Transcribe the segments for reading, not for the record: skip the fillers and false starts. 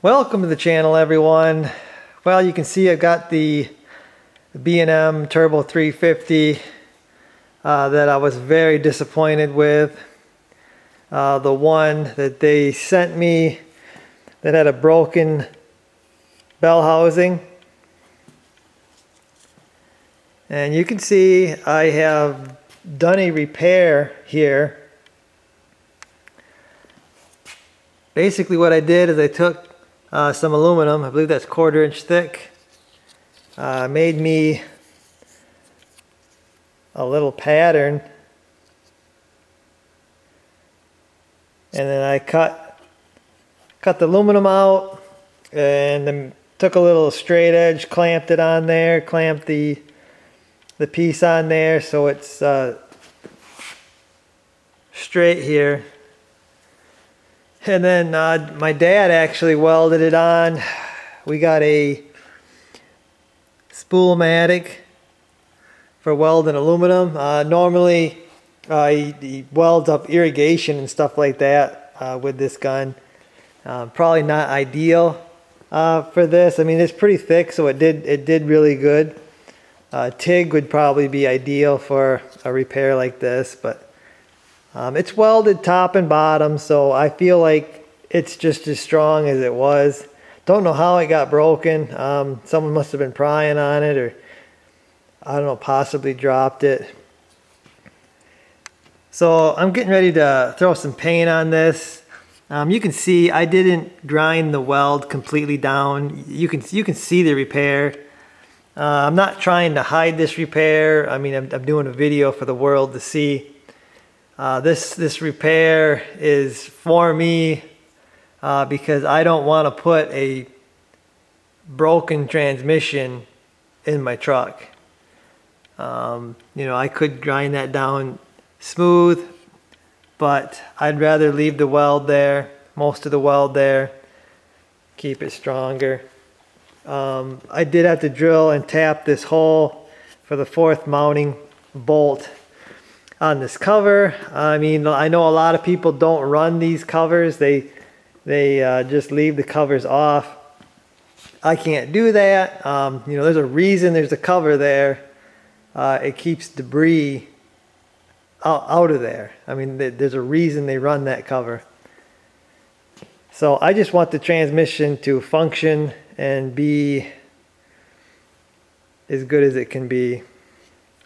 Welcome to the channel, everyone. Well, you can see I've got the B&M Turbo 350 that I was very disappointed with. The one that they sent me that had a broken bell housing. And you can see I have done a repair here. Basically what I did is I took some aluminum, I believe that's 1/4 inch thick, made me a little pattern, and then I cut the aluminum out and then took a little straight edge, clamped it on there, clamped the piece on there so it's straight here. And then my dad actually welded it on. We got a spool-matic for welding aluminum. Normally he welds up irrigation and stuff like that with this gun. Probably not ideal for this. I mean, it's pretty thick, so it did really good. TIG would probably be ideal for a repair like this, but it's welded top and bottom, so I feel like it's just as strong as it was. Don't know how it got broken. Someone must have been prying on it, or I don't know, possibly dropped it. So I'm getting ready to throw some paint on this. You can see I didn't grind the weld completely down. You can see the repair. I'm not trying to hide this repair. I mean, I'm doing a video for the world to see. This repair is for me because I don't want to put a broken transmission in my truck. You know, I could grind that down smooth, but I'd rather leave the weld there, most of the weld there, keep it stronger. I did have to drill and tap this hole for the 4th mounting bolt on this cover. I mean, I know a lot of people don't run these covers. They just leave the covers off. I can't do that. You know, there's a reason there's a cover there. It keeps debris out of there. I mean, there's a reason they run that cover. So I just want the transmission to function and be as good as it can be.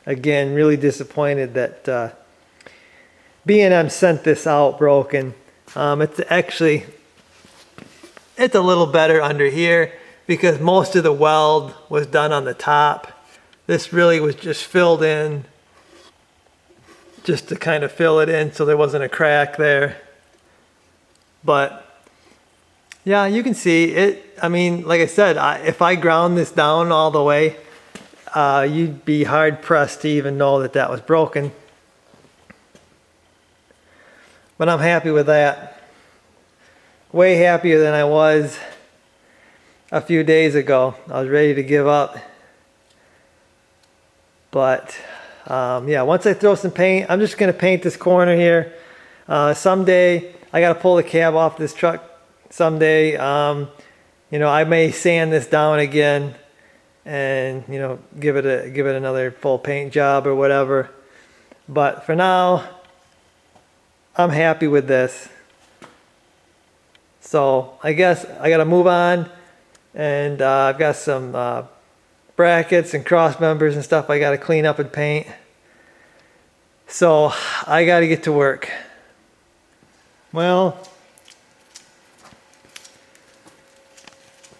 Again, really disappointed that B&M sent this out broken. It's a little better under here because most of the weld was done on the top. This really was just filled in just to kind of fill it in so there wasn't a crack there. But yeah, you can see it. I mean, like I said, if I ground this down all the way, you'd be hard pressed to even know that that was broken. But I'm happy with that. Way happier than I was a few days ago. I was ready to give up. But yeah, once I throw some paint, I'm just going to paint this corner here. Someday I got to pull the cab off this truck. Someday, you know, I may sand this down again and, you know, give it another full paint job or whatever. But for now, I'm happy with this. So I guess I got to move on, and I've got some brackets and cross members and stuff I got to clean up and paint. So I got to get to work. Well,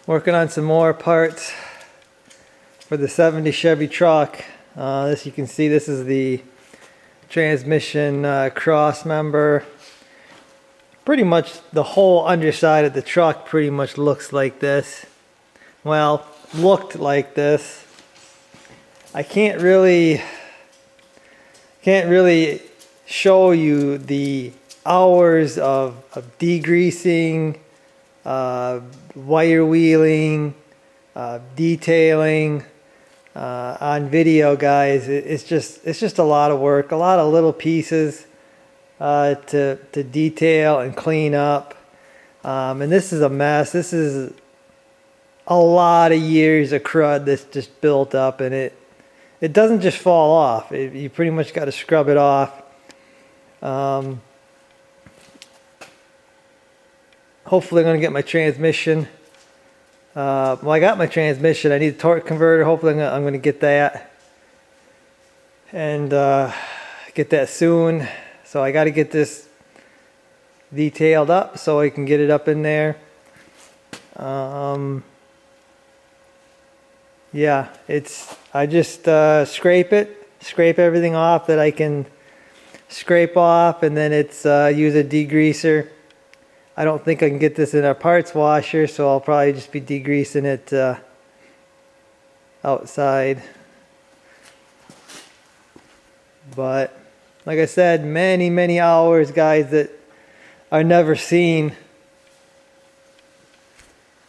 working on some more parts for the 70 Chevy truck. This, you can see, this is the transmission cross member. Pretty much the whole underside of the truck pretty much looks like this. Well, looked like this. I can't really show you the hours of degreasing wire wheeling, detailing on video, guys. It's just a lot of work, a lot of little pieces to detail and clean up. And this is a mess. This is a lot of years of crud that's just built up, and it doesn't just fall off. You pretty much got to scrub it off. Hopefully I'm going to get my transmission. Well, I got my transmission. I need a torque converter. Hopefully I'm going to get that. And get that soon. So I got to get this detailed up so I can get it up in there. Yeah, I just scrape everything off that I can scrape off, and then it's use a degreaser. I don't think I can get this in a parts washer, so I'll probably just be degreasing it outside. But like I said, many hours, guys, that are never seen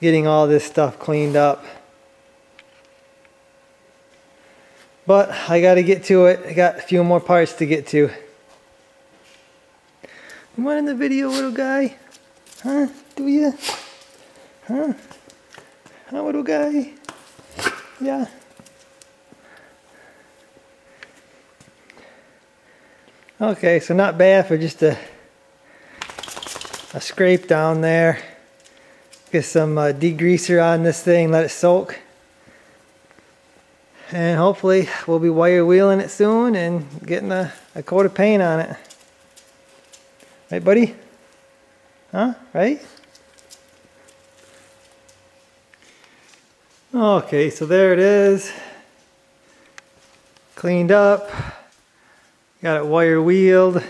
getting all this stuff cleaned up. But I got to get to it. I got a few more parts to get to. You want in the video, little guy? Huh? Do you? Huh? Huh, little guy? Yeah. Okay, so not bad for just a scrape down there. Get some degreaser on this thing, let it soak. And hopefully we'll be wire wheeling it soon and getting a coat of paint on it. Right, buddy? Huh? Right? Okay, so there it is. Cleaned up. Got it wire wheeled.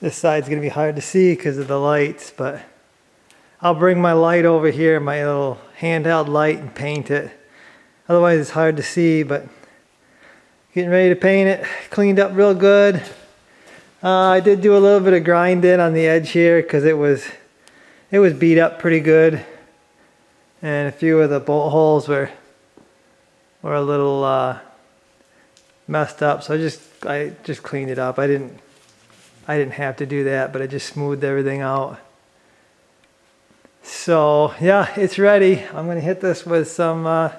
This side's gonna be hard to see because of the lights, but I'll bring my light over here, my little handheld light, and paint it. Otherwise it's hard to see, but getting ready to paint it. Cleaned up real good. I did do a little bit of grinding on the edge here because it was beat up pretty good, and a few of the bolt holes were a little messed up. So I just cleaned it up. I didn't have to do that, but I just smoothed everything out. So yeah, it's ready. I'm gonna hit this with some of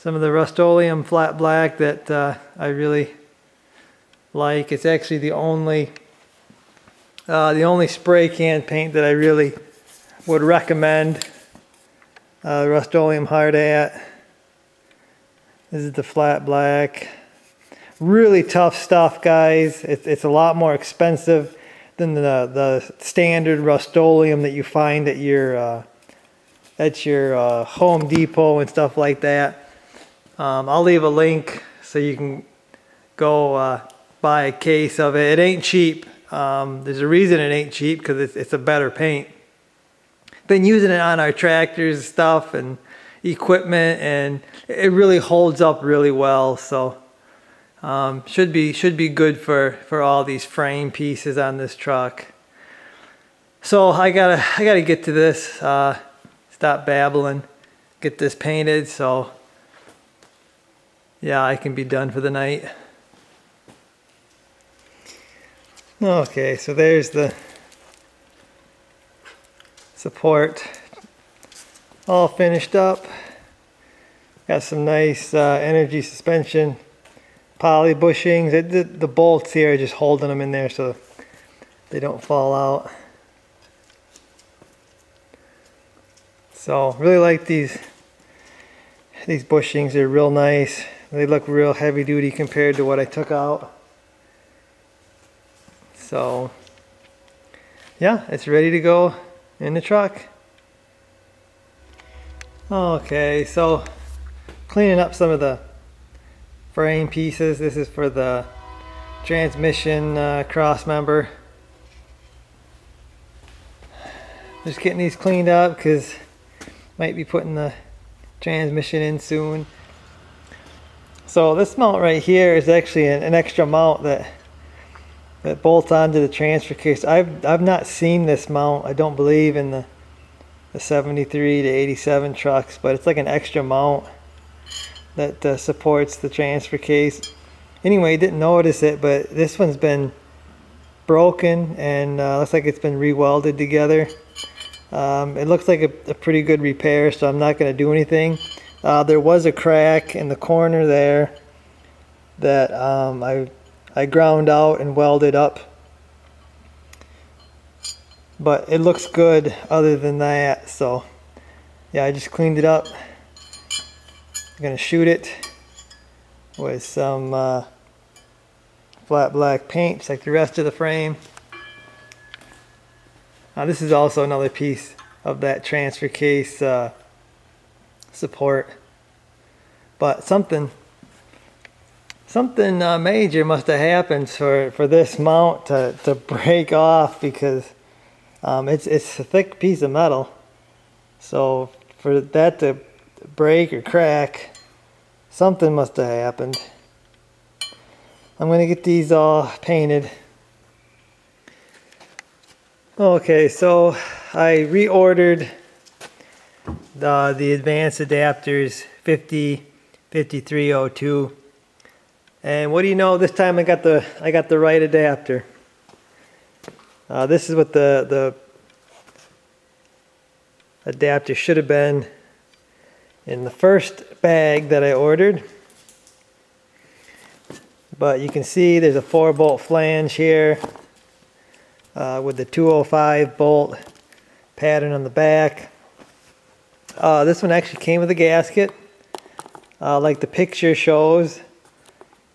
the Rust-Oleum flat black that I really like. It's actually the only spray can paint that I really would recommend. Rust-Oleum Hard Hat. This is the flat black. Really tough stuff, guys. It's a lot more expensive than the standard Rust-Oleum that you find at your Home Depot and stuff like that. I'll leave a link so you can go buy a case of it. It ain't cheap. There's a reason it ain't cheap, because it's a better paint. Been using it on our tractors and stuff and equipment, and it really holds up really well. So should be good for all these frame pieces on this truck. So I gotta get to this. Stop babbling. Get this painted. So yeah, I can be done for the night. Okay, so there's the support all finished up. Got some nice energy suspension poly bushings. The bolts here are just holding them in there so they don't fall out. So really like these bushings. They're real nice. They look real heavy duty compared to what I took out. So yeah, it's ready to go in the truck. Okay, so cleaning up some of the frame pieces. This is for the transmission cross member. Just getting these cleaned up because might be putting the transmission in soon. So this mount right here is actually an extra mount that It bolts onto the transfer case. I've not seen this mount, I don't believe, in the 73 to 87 trucks, but it's like an extra mount that supports the transfer case. Anyway, didn't notice it, but this one's been broken and looks like it's been re-welded together. It looks like a pretty good repair, so I'm not going to do anything. There was a crack in the corner there that I ground out and welded up, but it looks good other than that. So yeah, I just cleaned it up. I'm gonna shoot it with some flat black paint just like the rest of the frame. This is also another piece of that transfer case support, but something major must have happened for this mount to break off, because it's a thick piece of metal. So for that to break or crack, something must have happened. I'm gonna get these all painted. Okay, so I reordered the advanced adapters 5302. And what do you know? This time I got the right adapter. This is what the adapter should have been in the first bag that I ordered. But you can see there's a 4-bolt flange here with the 205 bolt pattern on the back. This one actually came with a gasket, like the picture shows.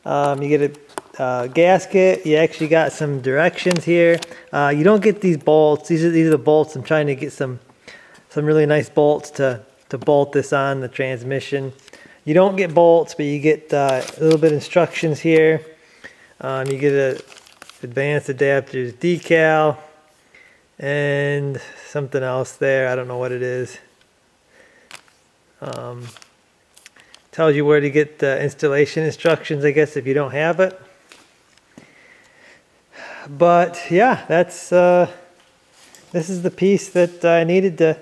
You get a gasket. You actually got some directions here. You don't get these bolts. These are the bolts. I'm trying to get some really nice bolts to bolt this on the transmission. You don't get bolts, but you get a little bit of instructions here. You get a advanced adapters decal and something else there. I don't know what it is. Tells you where to get the installation instructions, I guess, if you don't have it. But yeah, that's this is the piece that I needed to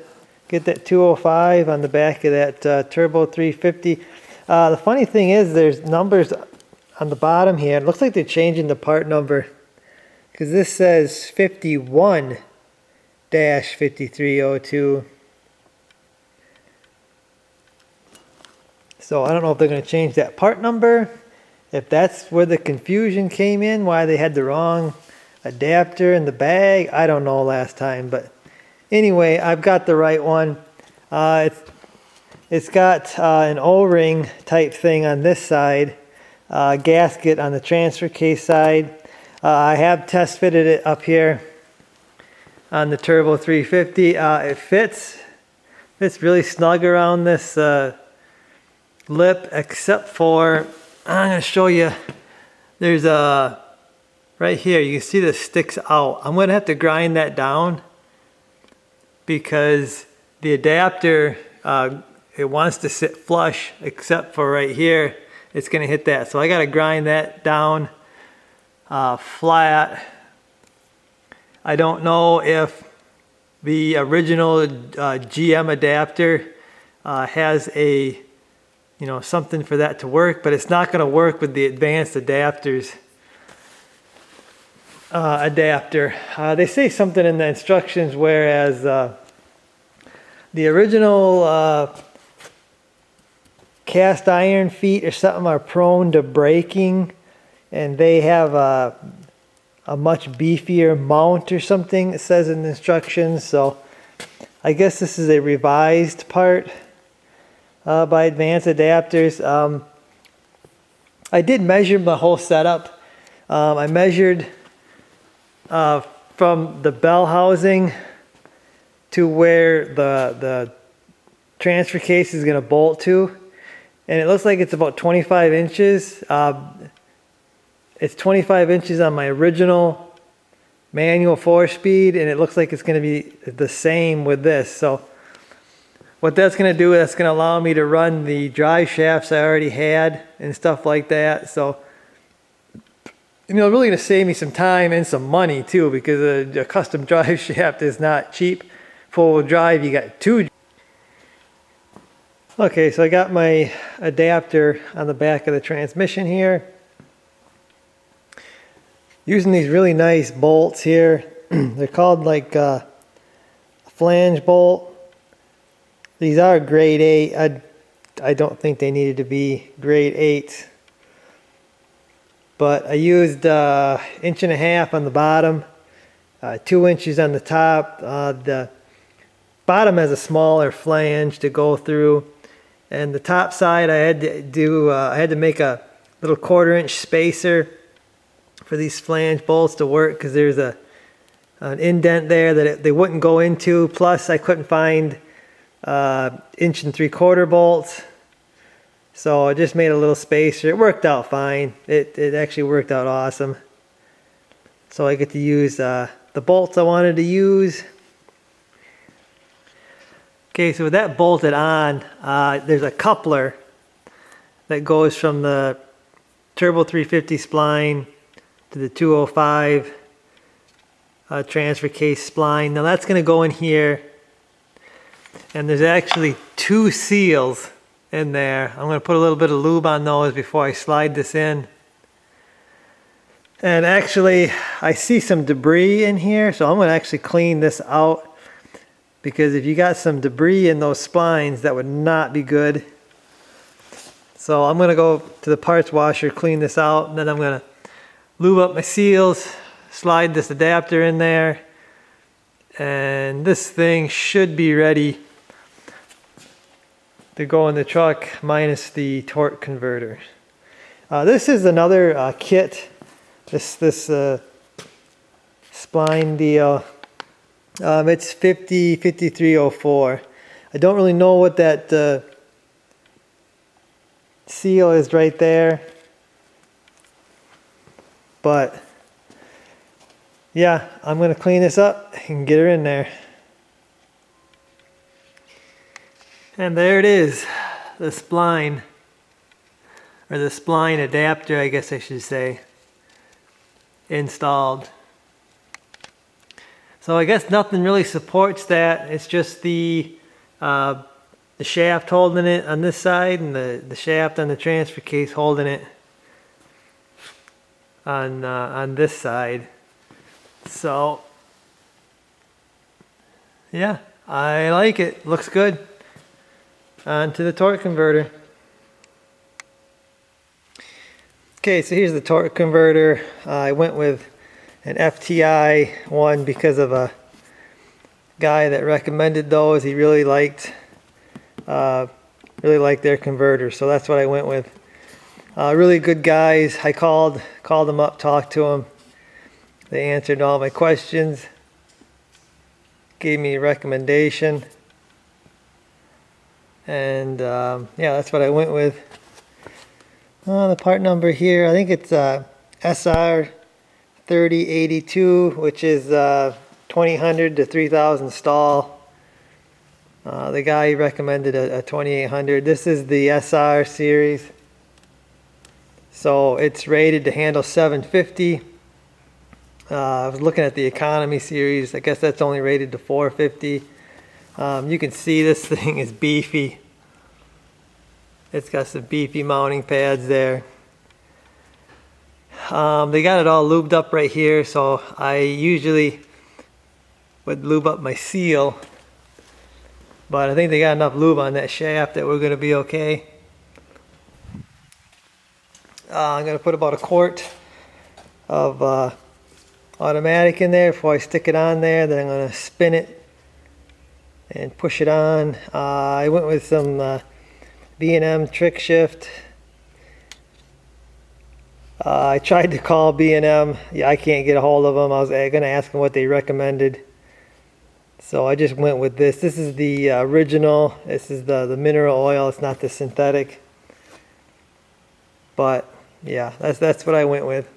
get that 205 on the back of that Turbo 350. The funny thing is, there's numbers on the bottom here. It looks like they're changing the part number, because this says 51-5302. So I don't know if they're going to change that part number, if that's where the confusion came in, why they had the wrong adapter in the bag. I don't know last time, but anyway, I've got the right one. It's got an O-ring type thing on this side, gasket on the transfer case side. I have test fitted it up here on the Turbo 350. It fits really snug around this lip, except for, I'm going to show you, there's a, right here, you can see this sticks out. I'm going to have to grind that down, because the adapter, it wants to sit flush, except for right here, it's going to hit that. So I got to grind that down flat. I don't know if the original GM adapter has a, something for that to work, but it's not going to work with the advanced adapters adapter. They say something in the instructions, whereas the original cast iron feet or something are prone to breaking, and they have a much beefier mount or something, it says in the instructions. So I guess this is a revised part by Advanced Adapters. I did measure the whole setup. I measured from the bell housing to where the transfer case is going to bolt to, and it looks like it's about 25 inches. It's 25 inches on my original manual 4-speed, and it looks like it's going to be the same with this. So what that's going to do, that's going to allow me to run the drive shafts I already had and stuff like that. So And it's really going to save me some time and some money too, because a custom drive shaft is not cheap. Four-wheel drive, you got two. Okay, so I got my adapter on the back of the transmission here. Using these really nice bolts here. They're called like a flange bolt. These are grade 8. I don't think they needed to be grade 8. But I used 1.5 inches on the bottom, 2 inches on the top. The bottom has a smaller flange to go through, and the top side I had to do. I had to make a little 1/4 inch spacer for these flange bolts to work, because there's an indent there that they wouldn't go into. Plus, I couldn't find 1 3/4 inch bolts. So I just made a little spacer. It worked out fine. It actually worked out awesome. So I get to use the bolts I wanted to use. Okay, so with that bolted on, there's a coupler that goes from the Turbo 350 spline to the 205 transfer case spline. Now that's going to go in here, and there's actually 2 seals in there. I'm going to put a little bit of lube on those before I slide this in. And actually, I see some debris in here, so I'm going to actually clean this out, because if you got some debris in those splines, that would not be good. So I'm going to go to the parts washer, clean this out, and then I'm going to lube up my seals, slide this adapter in there, and this thing should be ready to go in the truck, minus the torque converter. This is another kit, this spline deal. It's 5304. I don't really know what that seal is right there, but yeah, I'm going to clean this up and get her in there. And there it is, the spline, or the spline adapter, I guess I should say, installed. So I guess nothing really supports that. It's just the shaft holding it on this side, and the shaft on the transfer case holding it on this side. So yeah, I like it. Looks good. On to the torque converter. Okay, so here's the torque converter. I went with an FTI one because of a guy that recommended those. He really liked their converter, so that's what I went with. Really good guys. I called them up, talked to them. They answered all my questions, gave me a recommendation, and yeah, that's what I went with. The part number here, I think it's SR 3082, which is 2000 to 3000 stall. The guy recommended a 2800. This is the SR series, so it's rated to handle 750. I was looking at the economy series. I guess that's only rated to 450. You can see this thing is beefy. It's got some beefy mounting pads there. They got it all lubed up right here, so I usually would lube up my seal, but I think they got enough lube on that shaft that we're going to be okay. I'm going to put about a quart of automatic in there before I stick it on there. Then I'm going to spin it and push it on. I went with some B&M trick shift. I tried to call B&M. Yeah, I can't get a hold of them. I was going to ask them what they recommended, so I just went with this. This is the original. This is the mineral oil. It's not the synthetic, but yeah, that's what I went with.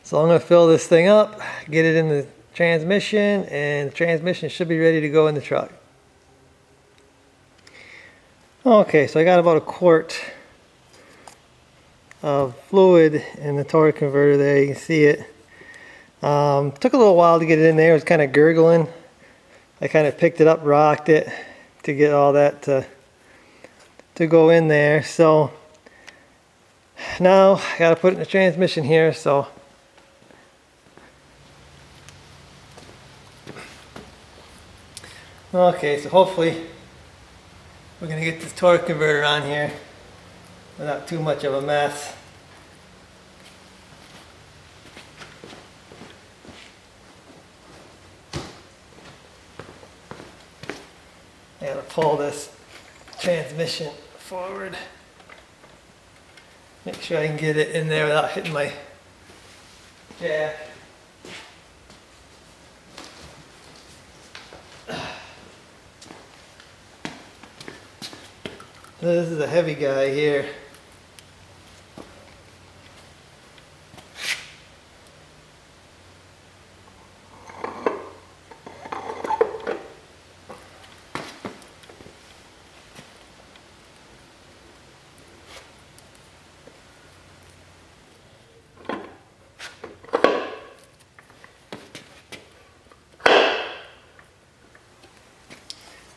So I'm going to fill this thing up, get it in the transmission, and the transmission should be ready to go in the truck. Okay, so I got about a quart of fluid in the torque converter there. You can see it. Took a little while to get it in there. It was kind of gurgling. I kind of picked it up, rocked it to get all that to go in there. So now I got to put it in the transmission here. So okay, so hopefully we're going to get this torque converter on here without too much of a mess. I gotta pull this transmission forward. Make sure I can get it in there without hitting my jack. This is a heavy guy here.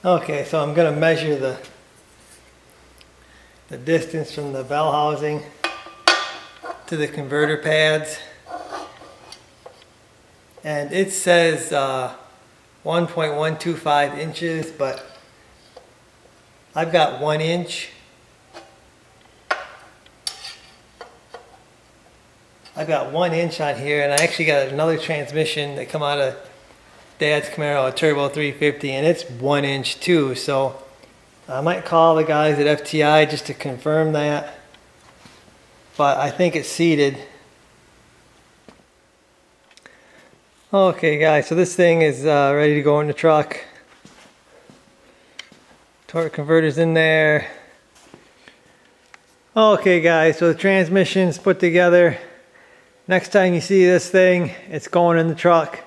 Okay, so I'm going to measure the distance from the bell housing to the converter pads, and it says 1.125 inches, but I've got 1 inch. I've got 1 inch on here, and I actually got another transmission that come out of Dad's Camaro, a Turbo 350, and it's 1 inch too. So I might call the guys at FTI just to confirm that, but I think it's seated. Okay guys, so this thing is ready to go in the truck. Torque converter's in there. Okay guys, so the transmission's put together. Next time you see this thing, it's going in the truck.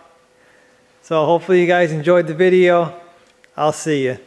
So hopefully you guys enjoyed the video. I'll see you.